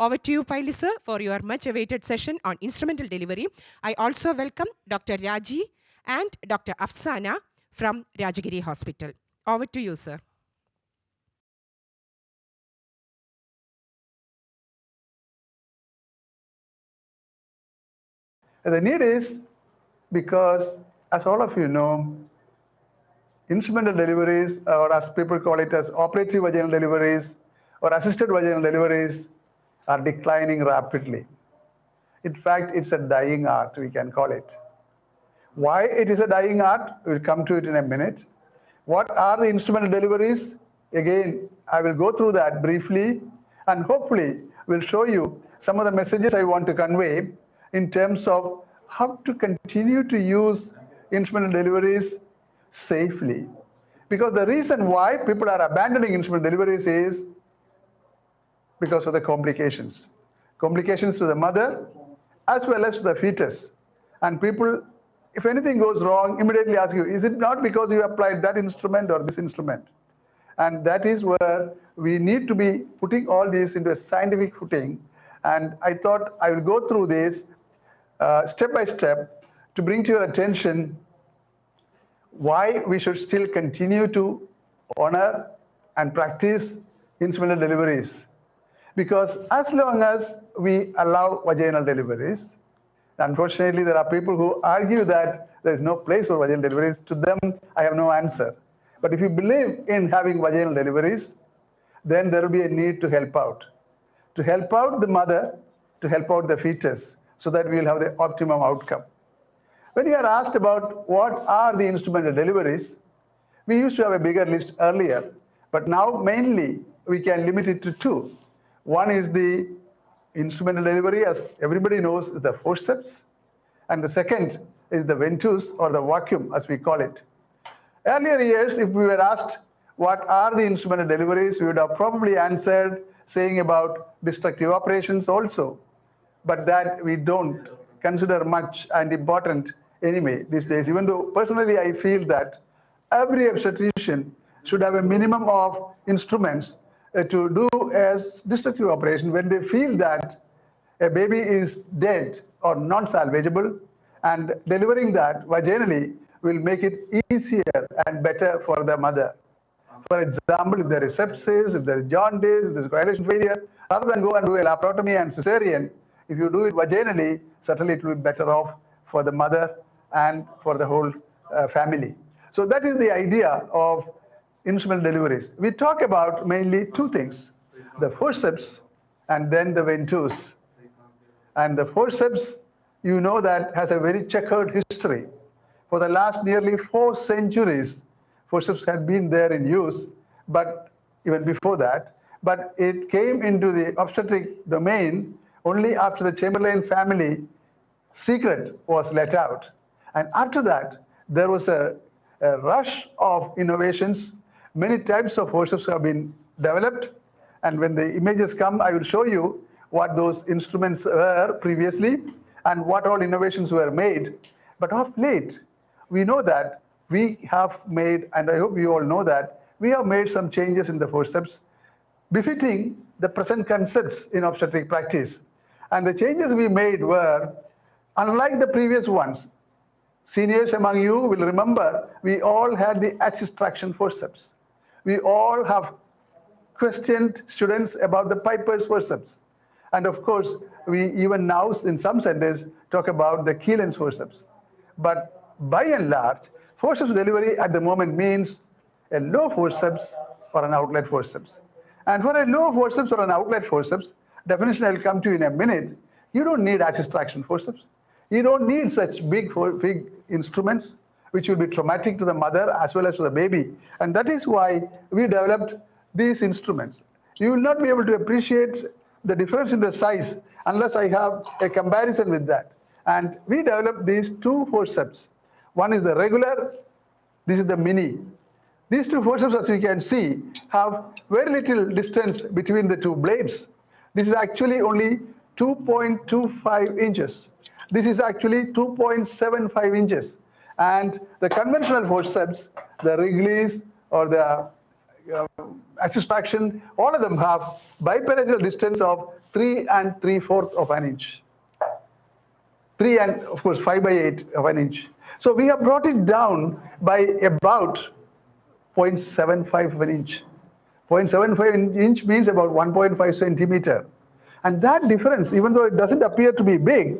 Over to you, Paily sir, for your much-awaited session on instrumental delivery. I also welcome Dr. Raji and Dr. Afsana from Rajagiri Hospital. Over to you, sir. The need is because, as all of you know, instrumental deliveries, or as people call it as operative vaginal deliveries or assisted vaginal deliveries, are declining rapidly. In fact, it's a dying art, we can call it. Why it is a dying art? We'll come to it in a minute. What are the instrumental deliveries? Again, I will go through that briefly, and hopefully will show you some of the messages I want to convey in terms of how to continue to use instrumental deliveries safely. Because the reason why people are abandoning instrumental deliveries is because of the complications. Complications to the mother as well as to the fetus. And people, if anything goes wrong, immediately ask you, is it not because you applied that instrument or this instrument? And that is where we need to be putting all these into a scientific footing. And I thought I will go through this step by step to bring to your attention why we should still continue to honor and practice instrumental deliveries. Because as long as we allow vaginal deliveries, unfortunately there are people who argue that there is no place for vaginal deliveries. To them, I have no answer. But if you believe in having vaginal deliveries, then there will be a need to help out. To help out the mother, to help out the fetus, so that we will have the optimum outcome. When you are asked about what are the instrumental deliveries, we used to have a bigger list earlier, but now mainly we can limit it to two. One is the instrumental delivery, as everybody knows, is the forceps, and the second is the ventouse, or the vacuum, as we call it. Earlier years, if we were asked what are the instrumental deliveries, we would have probably answered saying about destructive operations also, but that we don't consider much and important anyway these days, even though personally I feel that every obstetrician should have a minimum of instruments to do as destructive operation when they feel that a baby is dead or non-salvageable, and delivering that vaginally will make it easier and better for the mother. For example, if there is sepsis, if there is jaundice, if there is coagulation failure, rather than go and do a laparotomy and cesarean, if you do it vaginally, certainly it will be better off for the mother and for the whole family. So that is the idea of instrumental deliveries. We talk about mainly two things, the forceps and then the ventouse. And the forceps, you know, that has a very checkered history. For the last nearly 4 centuries, forceps had been there in use, but even before that, but it came into the obstetric domain only after the Chamberlain family secret was let out. And after that, there was a rush of innovations. Many types of forceps have been developed, and when the images come, I will show you what those instruments were previously and what all innovations were made. But of late, we know that we have made, and I hope you all know that, we have made some changes in the forceps befitting the present concepts in obstetric practice. And the changes we made were, unlike the previous ones, seniors among you will remember, we all had the axis traction forceps. We all have questioned students about the Piper's forceps. And of course, we even now in some centers talk about the Keelan's forceps. But by and large, forceps delivery at the moment means a low forceps or an outlet forceps. And for a low forceps or an outlet forceps, definition I'll come to in a minute, you don't need axis traction forceps. You don't need such big instruments which will be traumatic to the mother as well as to the baby. And that is why we developed these instruments. You will not be able to appreciate the difference in the size unless I have a comparison with that. And we developed these two forceps. One is the regular, this is the mini. These two forceps, as you can see, have very little distance between the two blades. This is actually only 2.25 inches. This is actually 2.75 inches. And the conventional forceps, the Wrigley's or the axis traction, all of them have bipenetral distance of 3 3/4 of an inch. 3 and of course 5 by 8 of an inch. So we have brought it down by about 0.75 of an inch. 0.75 inch means about 1.5 centimeter. And that difference, even though it doesn't appear to be big,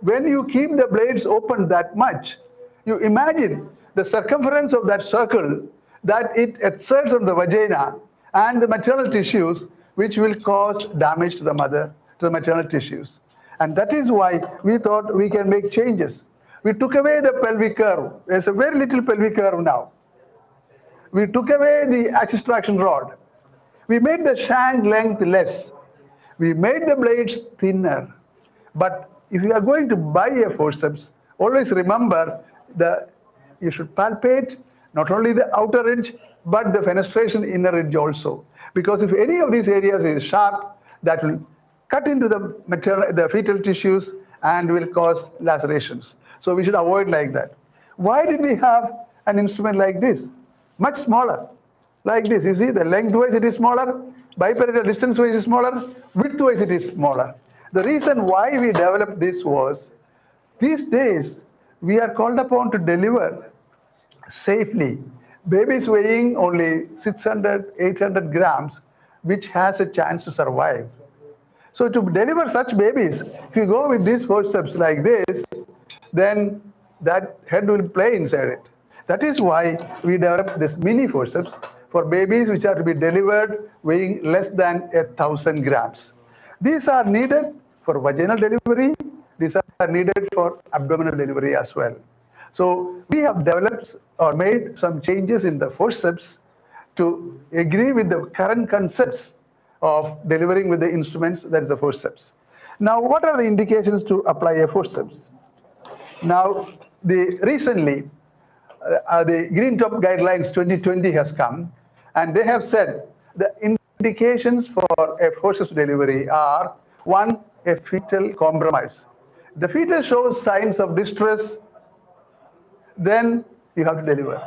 when you keep the blades open that much, you imagine the circumference of that circle that it exerts on the vagina and the maternal tissues, which will cause damage to the mother, to the maternal tissues. And that is why we thought we can make changes. We took away the pelvic curve. There's a very little pelvic curve now. We took away the axis traction rod. We made the shank length less. We made the blades thinner. But if you are going to buy a forceps, always remember that you should palpate not only the outer edge, but the fenestration inner edge also. Because if any of these areas is sharp, that will cut into the fetal tissues and will cause lacerations. So we should avoid like that. Why did we have an instrument like this? Much smaller, like this. You see, the lengthwise it is smaller, biparietal distance-wise is smaller, width-wise it is smaller. The reason why we developed this was, these days we are called upon to deliver safely. Babies weighing only 600, 800 grams, which has a chance to survive. So to deliver such babies, if you go with these forceps like this, then that head will play inside it. That is why we developed this mini forceps for babies which are to be delivered weighing less than 1,000 grams. These are needed for vaginal delivery. These are needed for abdominal delivery as well. So we have developed or made some changes in the forceps to agree with the current concepts of delivering with the instruments, that is the forceps. Now, what are the indications to apply a forceps? Now, recently, the Green Top Guidelines 2020 has come, and they have said the indications for a forceps delivery are: 1, a fetal compromise. The fetus shows signs of distress, then you have to deliver.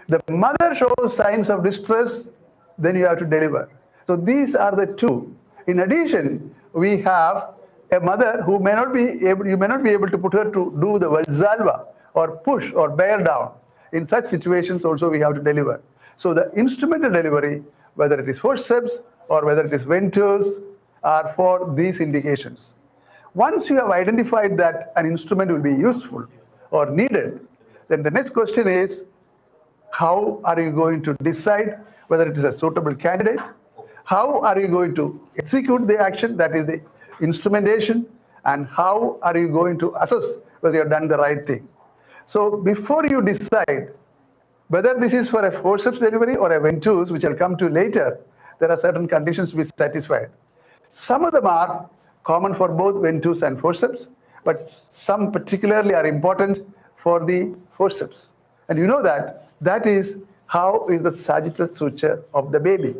The mother shows signs of distress, then you have to deliver. So these are the two. In addition, we have a mother who may not be able, you may not be able to put her to do the Valsalva or push or bear down. In such situations also we have to deliver. So the instrumental delivery, whether it is forceps or whether it is ventures, are for these indications. Once you have identified that an instrument will be useful or needed, then the next question is, how are you going to decide whether it is a suitable candidate? How are you going to execute the action, that is the instrumentation, and how are you going to assess whether you have done the right thing? So before you decide whether this is for a forceps delivery or a ventures, which I'll come to later, there are certain conditions to be satisfied. Some of them are common for both ventures and forceps, but some particularly are important for the forceps. And you know that is, how is the sagittal suture of the baby?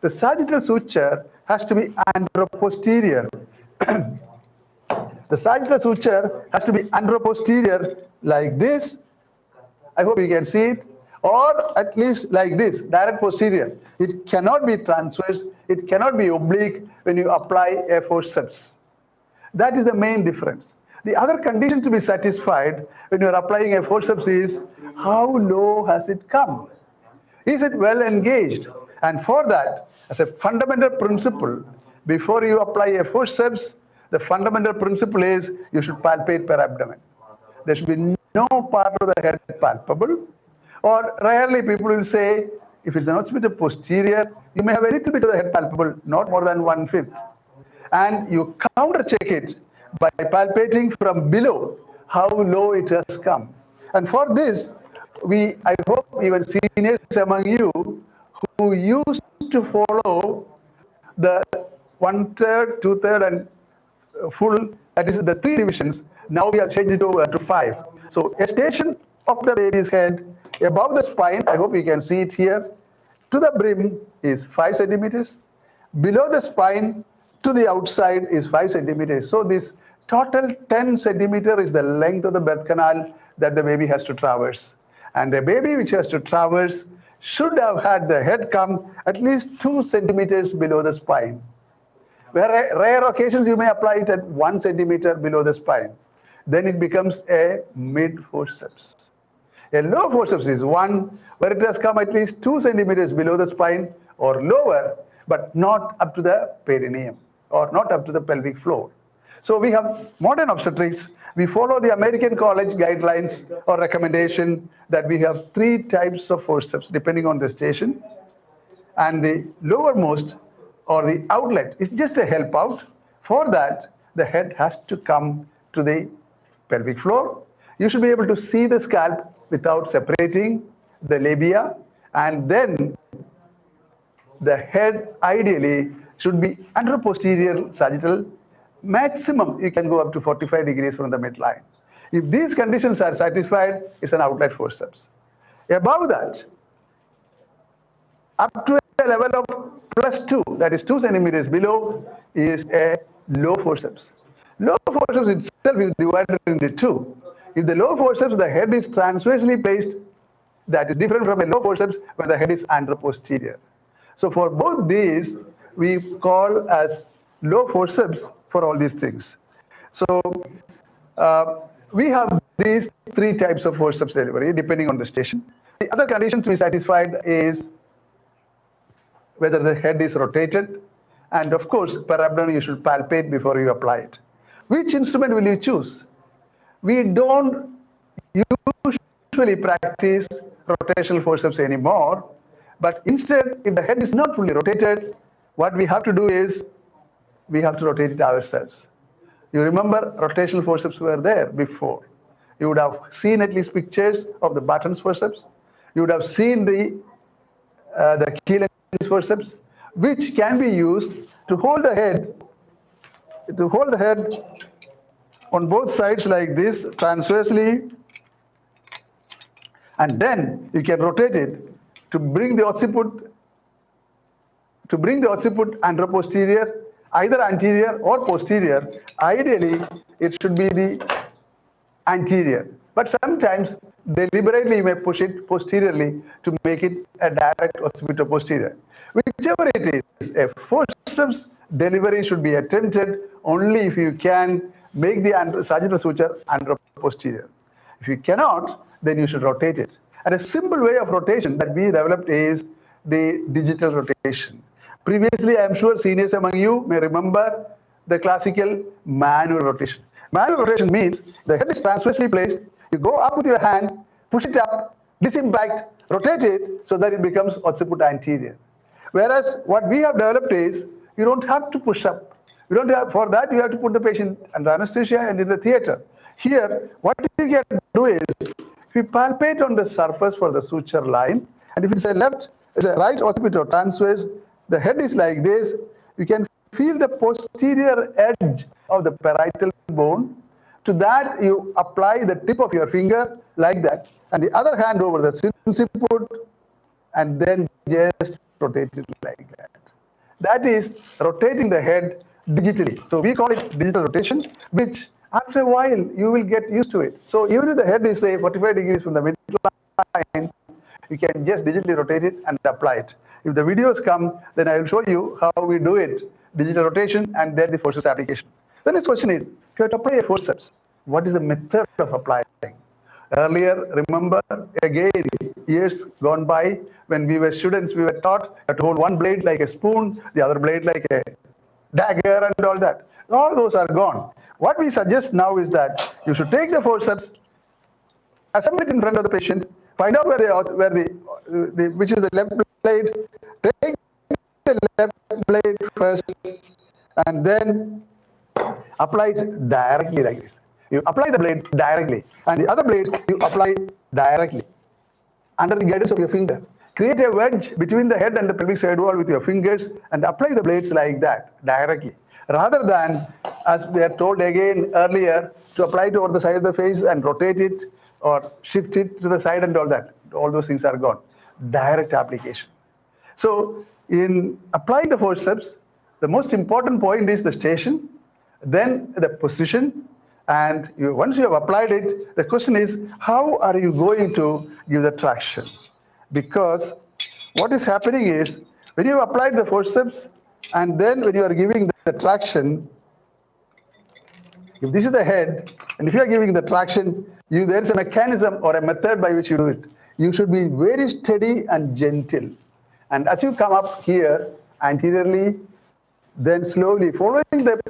The sagittal suture has to be anteroposterior. The sagittal suture has to be anteroposterior like this. I hope you can see it. Or at least like this, direct posterior. It cannot be transverse. It cannot be oblique when you apply a forceps. That is the main difference. The other condition to be satisfied when you are applying a forceps is, how low has it come? Is it well engaged? And for that, as a fundamental principle, before you apply a forceps, the fundamental principle is you should palpate per abdomen. There should be no part of the head palpable. Or rarely people will say, if it's an occipital posterior, you may have a little bit of the head palpable, not more than 1/5. And you counter check it by palpating from below how low it has come. And for this, I hope even seniors among you who used to follow the 1/3, 2/3 and full, that is the 3 divisions, now we have changed it over to 5. So a station of the baby's head above the spine, I hope you can see it here, to the brim is 5 centimeters. Below the spine to the outside is 5 centimeters. So this total 10 centimeter is the length of the birth canal that the baby has to traverse. And a baby which has to traverse should have had the head come at least 2 centimeters below the spine. Rare occasions you may apply it at 1 centimeter below the spine. Then it becomes a mid forceps. A low forceps is one where it has come at least 2 centimeters below the spine or lower, but not up to the perineum or not up to the pelvic floor. So we have modern obstetrics. We follow the American College guidelines or recommendation that we have 3 types of forceps depending on the station. And the lowermost or the outlet is just a help out. For that, the head has to come to the pelvic floor. You should be able to see the scalp without separating the labia, and then the head ideally should be under posterior sagittal. Maximum you can go up to 45 degrees from the midline. If these conditions are satisfied, it's an outlet forceps. Above that, up to a level of +2, that is 2 centimeters below, is a low forceps. Low forceps itself is divided into 2. If the low forceps, the head is transversely placed, that is different from a low forceps when the head is anteroposterior. So for both these, we call as low forceps for all these things. So we have these 3 types of forceps delivery depending on the station. The other condition to be satisfied is whether the head is rotated, and of course per abdomen you should palpate before you apply it. Which instrument will you choose? We don't usually practice rotational forceps anymore, but instead if the head is not fully rotated, what we have to do is we have to rotate it ourselves. You remember rotational forceps were there before. You would have seen at least pictures of the Barton's forceps. You would have seen the Keelan's forceps, which can be used to hold the head on both sides like this transversely, and then you can rotate it to bring the occiput anteroposterior, either anterior or posterior. Ideally it should be the anterior, but sometimes deliberately you may push it posteriorly to make it a direct occipito-posterior. Whichever it is, a forceps delivery should be attempted only if you can make the sagittal suture anteroposterior. If you cannot, then you should rotate it. And a simple way of rotation that we developed is the digital rotation. Previously, I am sure seniors among you may remember the classical manual rotation. Manual rotation means the head is transversely placed, you go up with your hand, push it up, disimpact, rotate it so that it becomes occiput anterior. Whereas what we have developed is you don't have to push up. You don't have, for that you have to put the patient under anesthesia and in the theater. Here, what you can do is, if you palpate on the surface for the suture line, and if it's a right occipito transverse, the head is like this, you can feel the posterior edge of the parietal bone. To that you apply the tip of your finger like that, and the other hand over the sinciput, and then just rotate it like that. That is rotating the head digitally. So we call it digital rotation, which after a while you will get used to it. So even if the head is say 45 degrees from the midline, you can just digitally rotate it and apply it. If the videos come, then I will show you how we do it, digital rotation and then the forceps application. The next question is, if you have to apply a forceps, what is the method of applying? Earlier, remember, again, years gone by, when we were students, we were taught to hold one blade like a spoon, the other blade like a dagger and all that. All those are gone. What we suggest now is that you should take the forceps, assemble it in front of the patient, find out which is the left blade, take the left blade first, and then apply it directly like this. You apply the blade directly, and the other blade you apply directly under the guidance of your finger. Create a wedge between the head and the pelvic side wall with your fingers and apply the blades like that directly, rather than, as we are told again earlier, to apply it over the side of the face and rotate it or shift it to the side and all that. All those things are gone. Direct application. So in applying the forceps, the most important point is the station, then the position, and once you have applied it, the question is, how are you going to give the traction? Because what is happening is, when you have applied the forceps and then when you are giving the traction, if this is the head, and if you are giving the traction, there's a mechanism or a method by which you do it. You should be very steady and gentle. And as you come up here anteriorly, then slowly following the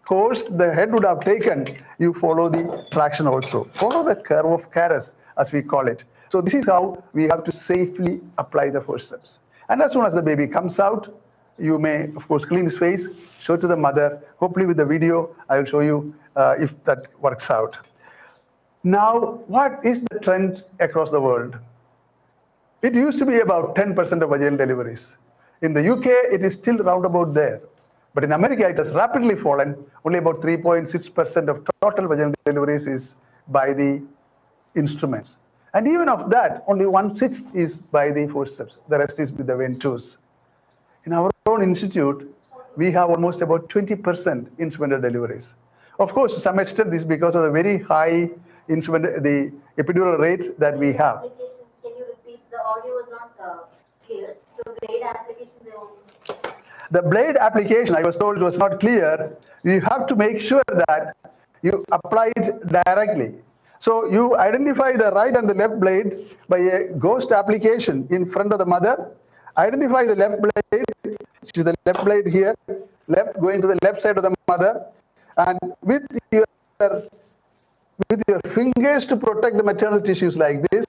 course the head would have taken, you follow the traction also. Follow the curve of Caras, as we call it. So this is how we have to safely apply the forceps. And as soon as the baby comes out, you may, of course, clean his face, show to the mother. Hopefully with the video, I will show you if that works out. Now, what is the trend across the world? It used to be about 10% of vaginal deliveries. In the UK, it is still round about there. But in America, it has rapidly fallen. Only about 3.6% of total vaginal deliveries is by the instruments. And even of that, only 1/6 is by the forceps. The rest is with the ventouse. In our own institute, we have almost about 20% instrumental deliveries. Of course, to some extent, this is because of the very high the epidural rate that we have. Can you repeat? The audio was not clear. So blade application, the blade application, I was told, was not clear. You have to make sure that you apply it directly. So you identify the right and the left blade by a ghost application in front of the mother. Identify the left blade, which is the left blade here, left going to the left side of the mother, and with your fingers to protect the maternal tissues like this,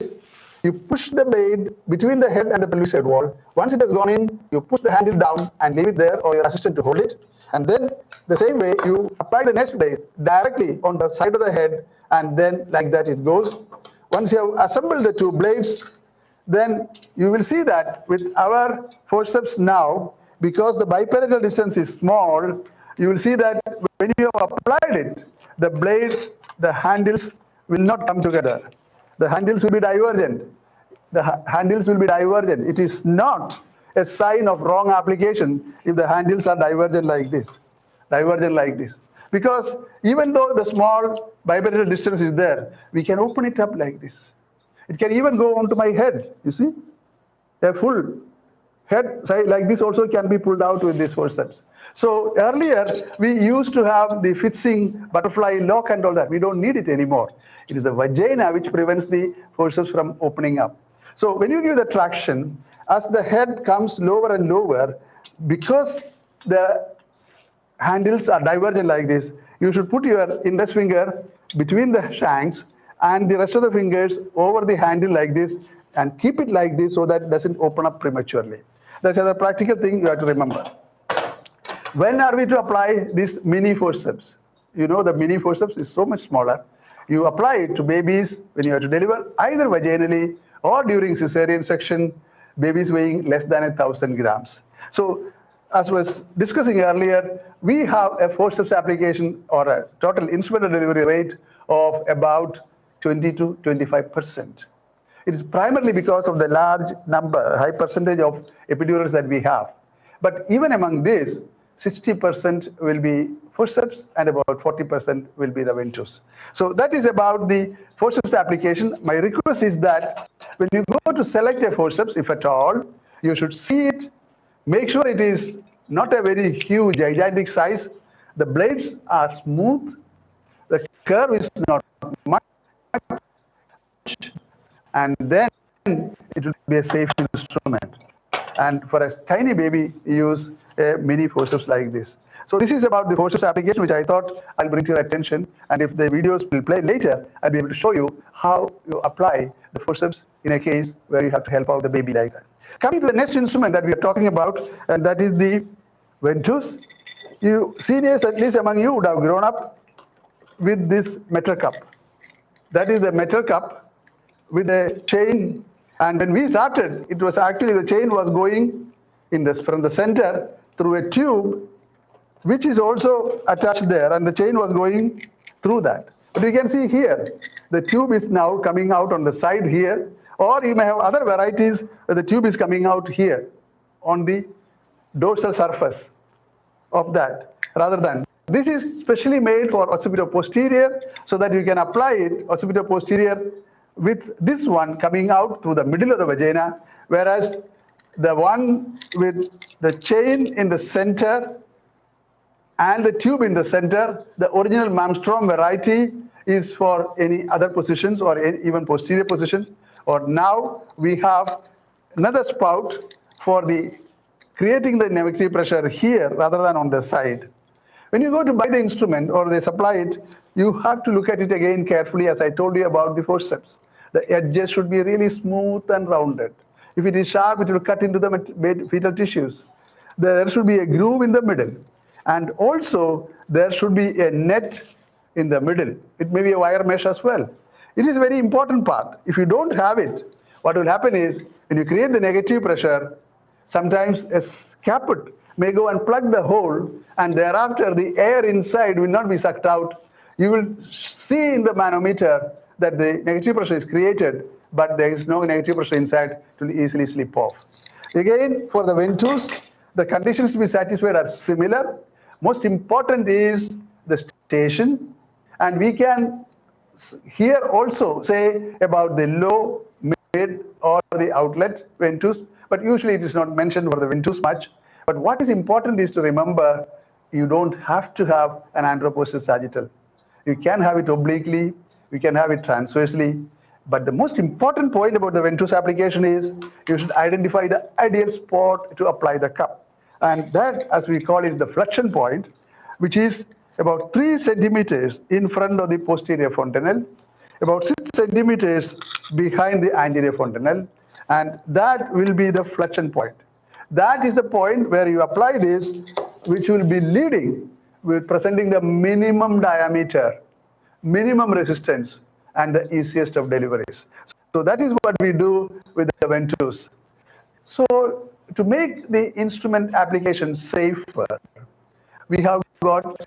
you push the blade between the head and the pelvic side wall. Once it has gone in, you push the handle down and leave it there, or your assistant to hold it. And then the same way, you apply the next blade directly on the side of the head, and then like that it goes. Once you have assembled the two blades, then you will see that with our forceps now, because the biparental distance is small, you will see that when you have applied it, the blade, the handles will not come together. The handles will be divergent. The handles will be divergent. It is not a sign of wrong application if the handles are divergent like this. Divergent like this. Because even though the small biparental distance is there, we can open it up like this. It can even go onto my head, you see. A full head like this also can be pulled out with this forceps. So earlier, we used to have the fixing butterfly lock and all that. We don't need it anymore. It is the vagina which prevents the forceps from opening up. So when you give the traction, as the head comes lower and lower, because the handles are divergent like this, you should put your index finger between the shanks and the rest of the fingers over the handle like this, and keep it like this so that it doesn't open up prematurely. That's another practical thing you have to remember. When are we to apply this mini forceps? You know, the mini forceps is so much smaller. You apply it to babies when you have to deliver either vaginally or during cesarean section, babies weighing less than 1,000 grams. So as was discussing earlier, we have a forceps application or a total instrumental delivery rate of about 20 to 25%. It is primarily because of the large number, high percentage of epidurals that we have. But even among these, 60% will be forceps and about 40% will be the ventouse. So that is about the forceps application. My request is that when you go to select a forceps, if at all, you should see it, make sure it is not a very huge, gigantic size. The blades are smooth. The curve is not much, and then it will be a safe instrument. And for a tiny baby, use a mini forceps like this. So this is about the forceps application, which I thought I'll bring to your attention. And if the videos will play later, I'll be able to show you how you apply the forceps in a case where you have to help out the baby like that. Coming to the next instrument that we are talking about, and that is the ventouse. You seniors, at least among you, would have grown up with this metal cup. That is the metal cup with a chain. And when we started, it was actually the chain was going from the center through a tube, which is also attached there, and the chain was going through that. But you can see here, the tube is now coming out on the side here, or you may have other varieties where the tube is coming out here on the dorsal surface of that, rather than. This is specially made for occipito-posterior, so that you can apply it occipito-posterior with this one coming out through the middle of the vagina, whereas the one with the chain in the center and the tube in the center. The original Malmstrom variety is for any other positions or even posterior position. Or now we have another spout for the creating the negative pressure here rather than on the side. When you go to buy the instrument or they supply it, you have to look at it again carefully, as I told you about the forceps. The edges should be really smooth and rounded. If it is sharp, it will cut into the fetal tissues. There should be a groove in the middle. And also, there should be a net in the middle. It may be a wire mesh as well. It is a very important part. If you don't have it, what will happen is, when you create the negative pressure, sometimes a caput may go and plug the hole, and thereafter the air inside will not be sucked out. You will see in the manometer that the negative pressure is created, but there is no negative pressure inside. It will easily slip off. Again, for the ventouse, the conditions to be satisfied are similar. Most important is the station, and we can here also say about the low, mid, or the outlet ventouse, but usually it is not mentioned for the ventouse much. But what is important is to remember, you don't have to have an anteroposterior sagittal. You can have it obliquely, you can have it transversely, but the most important point about the ventouse application is you should identify the ideal spot to apply the cup. And that, as we call it, the flexion point, which is about 3 centimeters in front of the posterior fontanelle, about 6 centimeters behind the anterior fontanelle, and that will be the flexion point. That is the point where you apply this, which will be leading with presenting the minimum diameter, minimum resistance, and the easiest of deliveries. So that is what we do with the ventouse. So to make the instrument application safer, we have got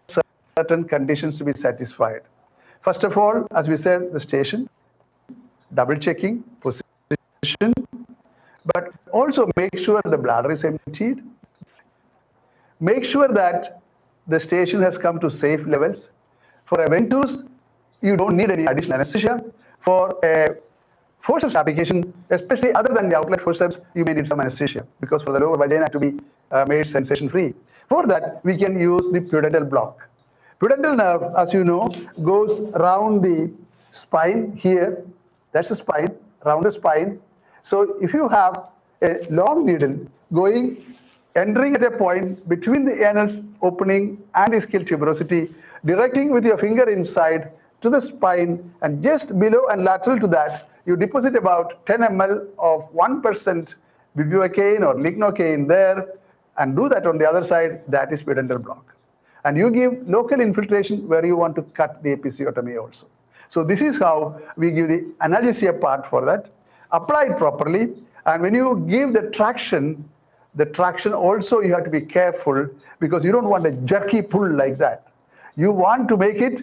certain conditions to be satisfied. First of all, as we said, the station, double checking, position, but also make sure the bladder is emptied. Make sure that the station has come to safe levels. For a ventouse, you don't need any additional anesthesia. For a forceps application, especially other than the outlet forceps, you may need some anesthesia, because for the lower vagina to be made sensation-free. For that, we can use the pudendal block. Pudendal nerve, as you know, goes around the spine here. That's the spine, around the spine. So if you have a long needle entering at a point between the anal opening and the ischial tuberosity, directing with your finger inside to the spine, and just below and lateral to that, you deposit about 10 ml of 1% bupivacaine or lignocaine there, and do that on the other side. That is pudendal block. And you give local infiltration where you want to cut the episiotomy also. So this is how we give the analgesia part for that. Apply it properly, and when you give the traction also you have to be careful, because you don't want a jerky pull like that. You want to make it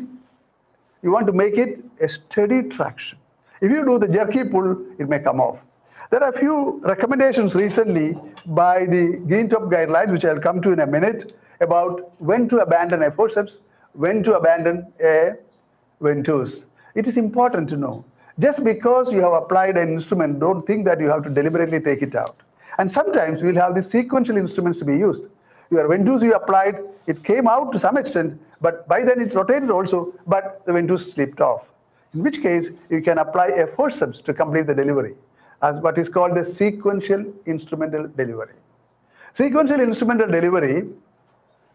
a steady traction. If you do the jerky pull, it may come off. There are a few recommendations recently by the Green Top guidelines, which I'll come to in a minute, about when to abandon a forceps, when to abandon a ventouse. It is important to know. Just because you have applied an instrument, don't think that you have to deliberately take it out. And sometimes we'll have the sequential instruments to be used. Your ventouse you applied, it came out to some extent, but by then it rotated also, but the ventouse slipped off. In which case, you can apply a forceps to complete the delivery, as what is called the sequential instrumental delivery. Sequential instrumental delivery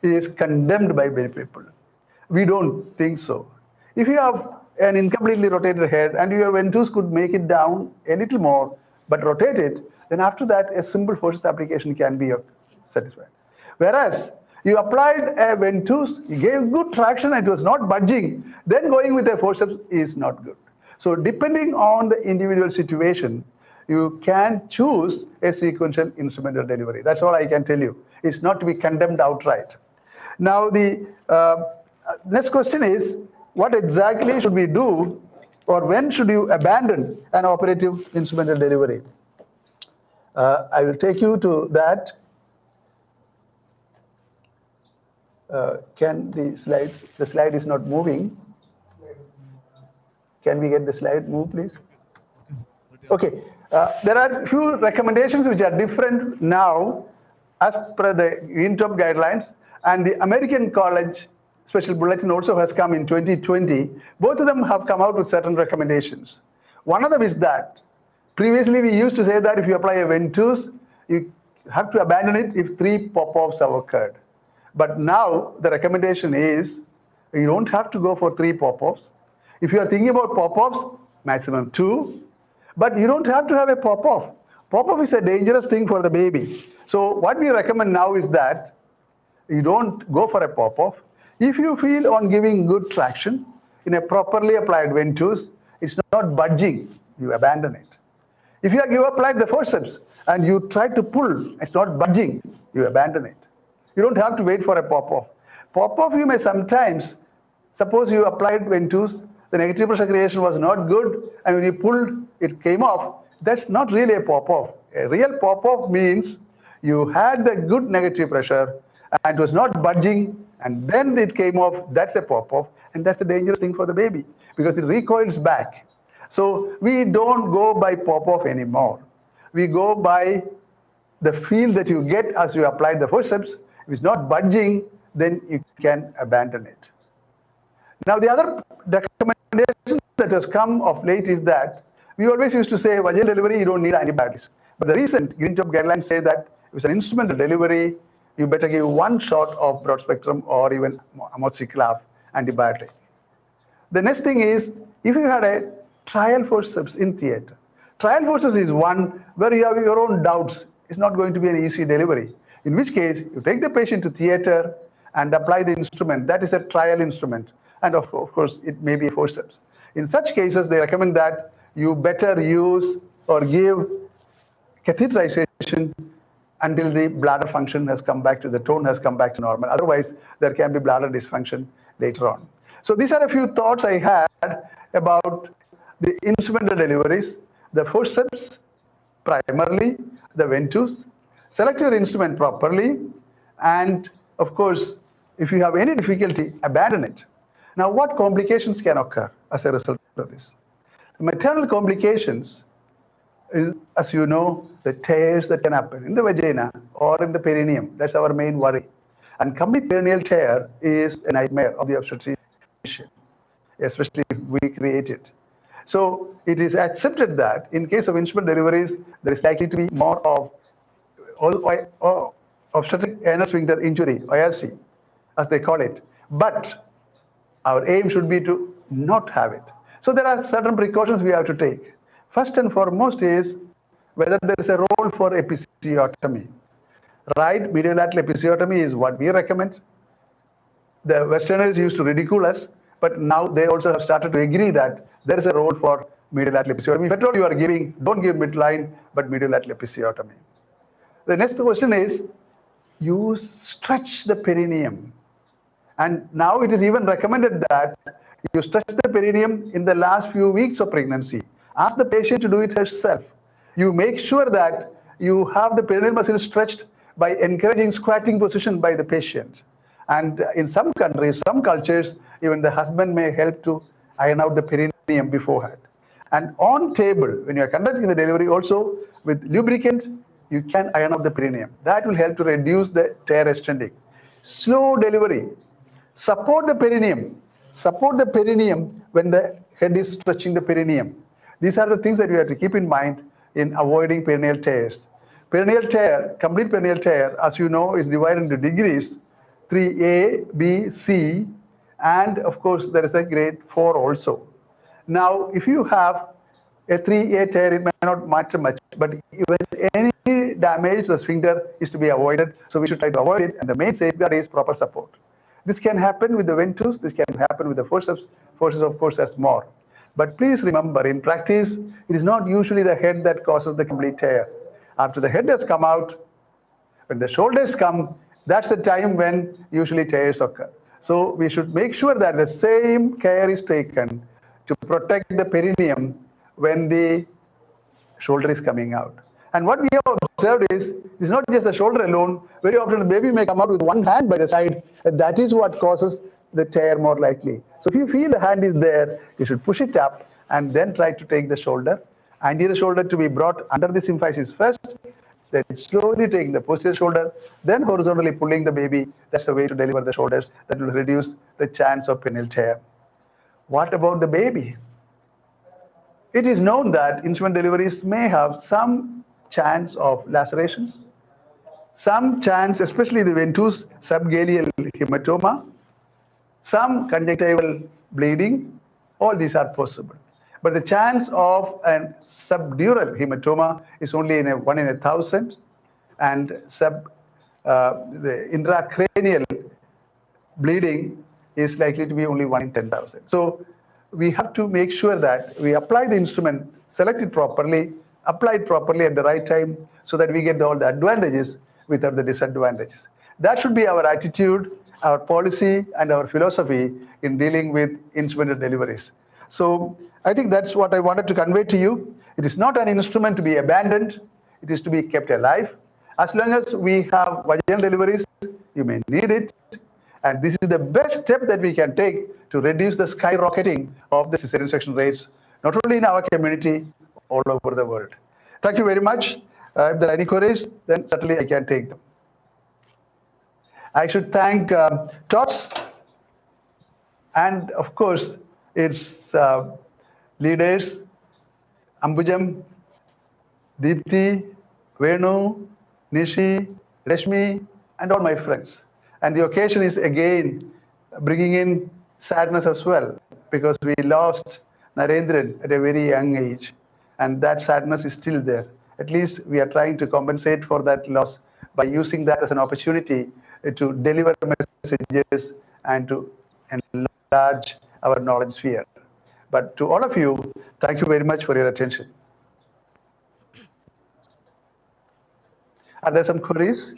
is condemned by many people. We don't think so. If you have an incompletely rotated head and your ventouse could make it down a little more, but rotate it, then after that a simple forceps application can be satisfied. Whereas you applied a ventouse, you gave good traction, it was not budging, then going with a forceps is not good. So depending on the individual situation, you can choose a sequential instrumental delivery. That's all I can tell you. It's not to be condemned outright. Now the next question is, what exactly should we do, or when should you abandon an operative instrumental delivery? I will take you to that. Can the slide is not moving. Can we get the slide move, please? Okay, there are a few recommendations which are different now as per the Green Top guidelines. and the American College Special Bulletin also has come in 2020. Both of them have come out with certain recommendations. One of them is that previously we used to say that if you apply a ventouse, you have to abandon it if 3 pop-offs have occurred. But now the recommendation is you don't have to go for 3 pop-offs. If you are thinking about pop-offs, maximum 2. But you don't have to have a pop-off. Pop-off is a dangerous thing for the baby. So what we recommend now is that you don't go for a pop-off. If you feel on giving good traction in a properly applied ventouse, it's not budging, you abandon it. If you applied the forceps and you try to pull, it's not budging, you abandon it. You don't have to wait for a pop-off. Pop-off you may sometimes, suppose you applied ventouse, the negative pressure creation was not good, and when you pulled, it came off. That's not really a pop-off. A real pop-off means you had the good negative pressure and it was not budging, and then it came off. That's a pop-off, and that's a dangerous thing for the baby because it recoils back. So we don't go by pop-off anymore. We go by the feel that you get as you apply the forceps. If it's not budging, then you can abandon it. Now, the other recommendation that has come of late is that we always used to say vaginal delivery, you don't need antibiotics. But the recent Green Top guidelines say that if it's an instrumental delivery, you better give 1 shot of broad spectrum or even amoxiclav antibiotic. The next thing is, if you had a trial forceps in theater, trial forceps is one where you have your own doubts. It's not going to be an easy delivery. In which case, you take the patient to theater and apply the instrument. That is a trial instrument. And of course, it may be a forceps. In such cases, they recommend that you better use or give catheterization until the bladder function has come back to the tone has come back to normal. Otherwise, there can be bladder dysfunction later on. So these are a few thoughts I had about the instrumental deliveries, the forceps primarily, the ventouse, select your instrument properly, and of course, if you have any difficulty, abandon it. Now, what complications can occur as a result of this? Maternal complications is, as you know, the tears that can happen in the vagina or in the perineum. That's our main worry. And complete perineal tear is a nightmare of the obstetrician, especially if we create it. So it is accepted that in case of instrument deliveries, there is likely to be more of obstetric anal sphincter injury, OSC, as they call it. But our aim should be to not have it. So there are certain precautions we have to take. First and foremost is whether there is a role for episiotomy. Right medial lateral episiotomy is what we recommend. The Westerners used to ridicule us, but now they also have started to agree that there is a role for medial lateral episiotomy. If at all you are giving, don't give midline, but medial lateral episiotomy. The next question is, you stretch the perineum. And now it is even recommended that you stretch the perineum in the last few weeks of pregnancy. Ask the patient to do it herself. You make sure that you have the perineal muscle stretched by encouraging squatting position by the patient. And in some countries, some cultures, even the husband may help to iron out the perineum beforehand. And on table, when you are conducting the delivery also with lubricant, you can iron out the perineum. That will help to reduce the tear extending. Slow delivery. Support the perineum. Support the perineum when the head is stretching the perineum. These are the things that you have to keep in mind in avoiding perineal tears. Perineal tear, complete perineal tear, as you know, is divided into degrees, 3A, B, C, and of course there is a grade 4 also. Now, if you have a 3A tear, it may not matter much, but even any damage to the sphincter is to be avoided, so we should try to avoid it, and the main safeguard is proper support. This can happen with the ventouse, this can happen with the forceps. Forceps, of course, has more. But please remember, in practice, it is not usually the head that causes the complete tear. After the head has come out, when the shoulders come, that's the time when usually tears occur. So we should make sure that the same care is taken to protect the perineum when the shoulder is coming out. And what we have observed is, it's not just the shoulder alone. Very often the baby may come out with one hand by the side, and that is what causes the tear more likely. So if you feel the hand is there, you should push it up and then try to take the shoulder. Anterior shoulder to be brought under the symphysis first, then slowly taking the posterior shoulder, then horizontally pulling the baby. That's the way to deliver the shoulders. That will reduce the chance of penile tear. What about the baby? It is known that instrument deliveries may have some chance of lacerations, some chance, especially the venous subgaleal hematoma, some conjunctival bleeding. All these are possible. But the chance of a subdural hematoma is only 1 in 1,000, and the intracranial bleeding is likely to be only 1 in 10,000. So we have to make sure that we apply the instrument, select it properly, apply it properly at the right time, so that we get all the advantages without the disadvantages. That should be our attitude, our policy, and our philosophy in dealing with instrumental deliveries. So I think that's what I wanted to convey to you. It is not an instrument to be abandoned. It is to be kept alive. As long as we have vaginal deliveries, you may need it. And this is the best step that we can take to reduce the skyrocketing of the cesarean section rates, not only in our community, all over the world. Thank you very much. If there are any queries, then certainly I can take them. I should thank TOGS and, of course, its leaders, Ambujam, Deepthi, Venu, Nishi, Rashmi, and all my friends. And the occasion is again bringing in sadness as well, because we lost Narendran at a very young age, and that sadness is still there. At least we are trying to compensate for that loss by using that as an opportunity to deliver messages and to enlarge our knowledge sphere. But to all of you, thank you very much for your attention. Are there some queries?